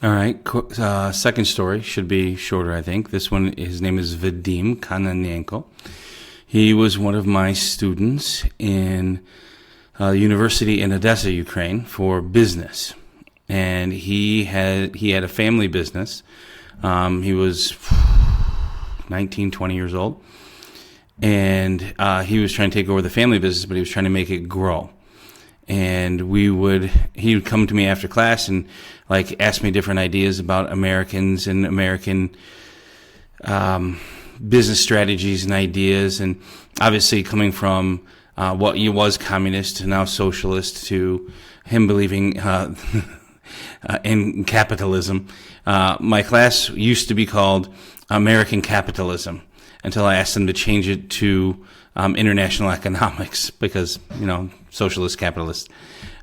All right. Second story should be shorter, I think. This one, his name is Vadim Kananenko. He was one of my students in university in Odessa, Ukraine, for business, and he had a family business. He was 19, 20 years old, and he was trying to take over the family business, but he was trying to make it grow. And he would come to me after class and like ask me different ideas about Americans and American business strategies and ideas. And obviously coming from what he was communist to now socialist to him believing in capitalism. My class used to be called American Capitalism until I asked them to change it to international economics because, socialist, capitalist.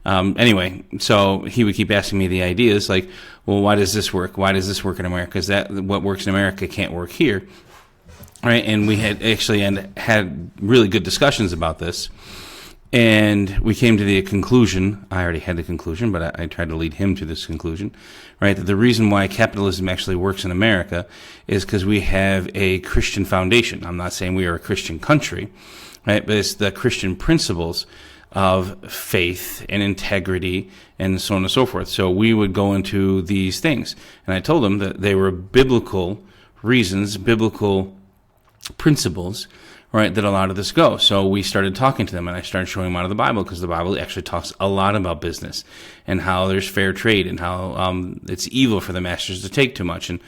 Anyway, so he would keep asking me the ideas like, well, why does this work? Why does this work in America? Because what works in America can't work here. Right? And we had actually had really good discussions about this. And we came to the conclusion, I already had the conclusion, but I tried to lead him to this conclusion, right, that the reason why capitalism actually works in America is because we have a Christian foundation. I'm not saying we are a Christian country, right, but it's the Christian principles of faith and integrity and so on and so forth. So we would go into these things. And I told them that they were biblical reasons, biblical principles, right, that a lot of this go. So we started talking to them, and I started showing them out of the Bible, because the Bible actually talks a lot about business and how there's fair trade and how it's evil for the masters to take too much. And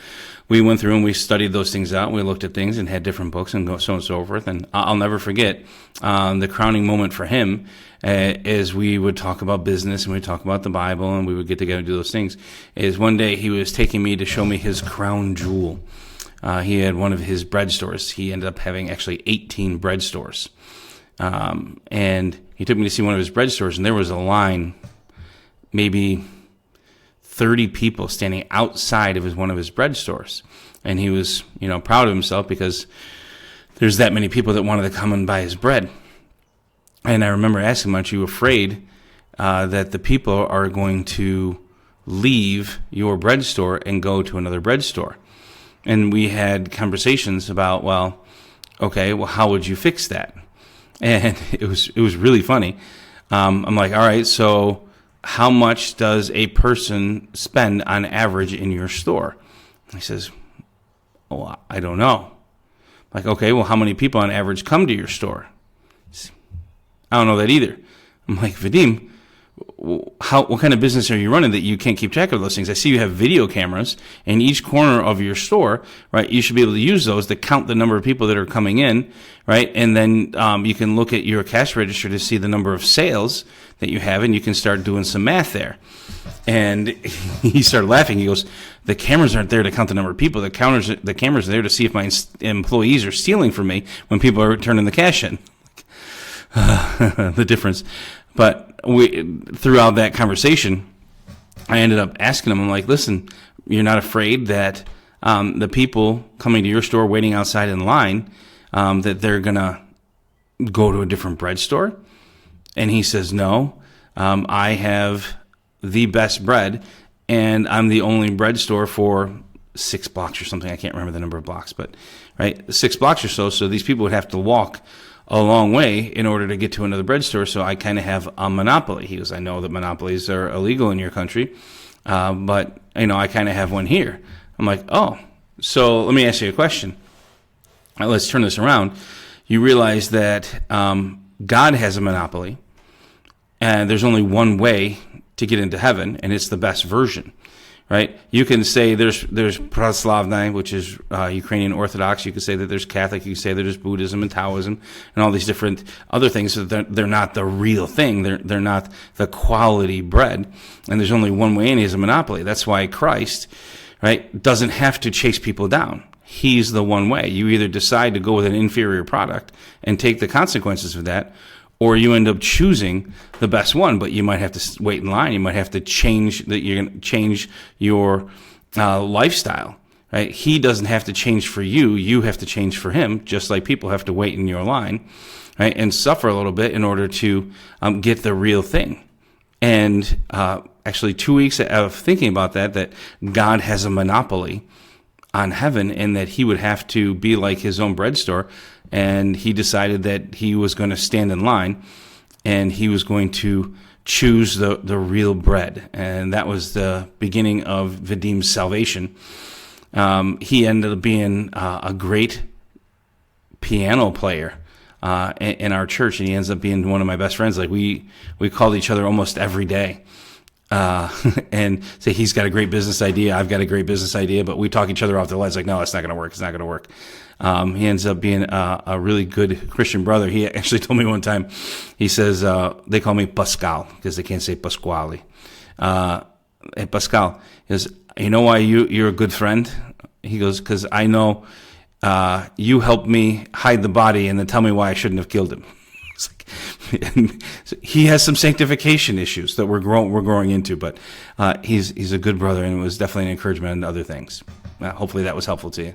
we went through and we studied those things out. And we looked at things and had different books and so on and so forth. And I'll never forget the crowning moment for him as we would talk about business and we'd talk about the Bible and we would get together and do those things, is one day he was taking me to show me his crown jewel. He had one of his bread stores. He ended up having actually 18 bread stores. And he took me to see one of his bread stores, and there was a line, maybe 30 people standing outside of one of his bread stores. And he was, proud of himself because there's that many people that wanted to come and buy his bread. And I remember asking him, aren't you afraid that the people are going to leave your bread store and go to another bread store? And we had conversations about, how would you fix that? And it was really funny. I'm like, all right, so how much does a person spend on average in your store? He says, oh, I don't know. I'm like, okay, well, how many people on average come to your store? I don't know that either. I'm like, Vadim, what kind of business are you running that you can't keep track of those things? I see you have video cameras in each corner of your store, right? You should be able to use those to count the number of people that are coming in, right? And then you can look at your cash register to see the number of sales that you have, and you can start doing some math there. And he started laughing. He goes, the cameras aren't there to count the number of people. The cameras are there to see if my employees are stealing from me when people are turning the cash in. The difference. But throughout that conversation, I ended up asking him, I'm like, listen, you're not afraid that the people coming to your store waiting outside in line, that they're going to go to a different bread store? And he says, no, I have the best bread, and I'm the only bread store for 6 blocks or something. I can't remember the number of blocks, but 6 blocks or so. So these people would have to walk a long way in order to get to another bread store, so I kind of have a monopoly. He goes, I know that monopolies are illegal in your country, but, I kind of have one here. I'm like, oh, so let me ask you a question. Let's turn this around. You realize that God has a monopoly, and there's only one way to get into heaven, and it's the best version. Right? You can say there's Pravoslavny, which is Ukrainian Orthodox. You can say that there's Catholic. You can say that there's Buddhism and Taoism and all these different other things. So they're not the real thing. They're not the quality bread. And there's only one way, and he has a monopoly. That's why Christ, right, doesn't have to chase people down. He's the one way. You either decide to go with an inferior product and take the consequences of that, or you end up choosing the best one, but you might have to wait in line. You might have to change that. You're going to change your lifestyle, right? He doesn't have to change for you. You have to change for him, just like people have to wait in your line, right? And suffer a little bit in order to get the real thing. And actually 2 weeks of thinking about that God has a monopoly on heaven and that he would have to be like his own bread store. And he decided that he was going to stand in line and he was going to choose the real bread. And that was the beginning of Vadim's salvation. He ended up being a great piano player in our church, and he ends up being one of my best friends. Like we called each other almost every day. And say he's got a great business idea, I've got a great business idea, but we talk each other off the lights like, no, it's not going to work. It's not going to work. He ends up being a really good Christian brother. He actually told me one time, he says, they call me Pascal because they can't say Pasquale. Hey, Pascal, he goes, you know why you're a good friend? He goes, because I know you helped me hide the body and then tell me why I shouldn't have killed him. He has some sanctification issues that we're growing into, but he's a good brother, and it was definitely an encouragement in other things. Hopefully that was helpful to you.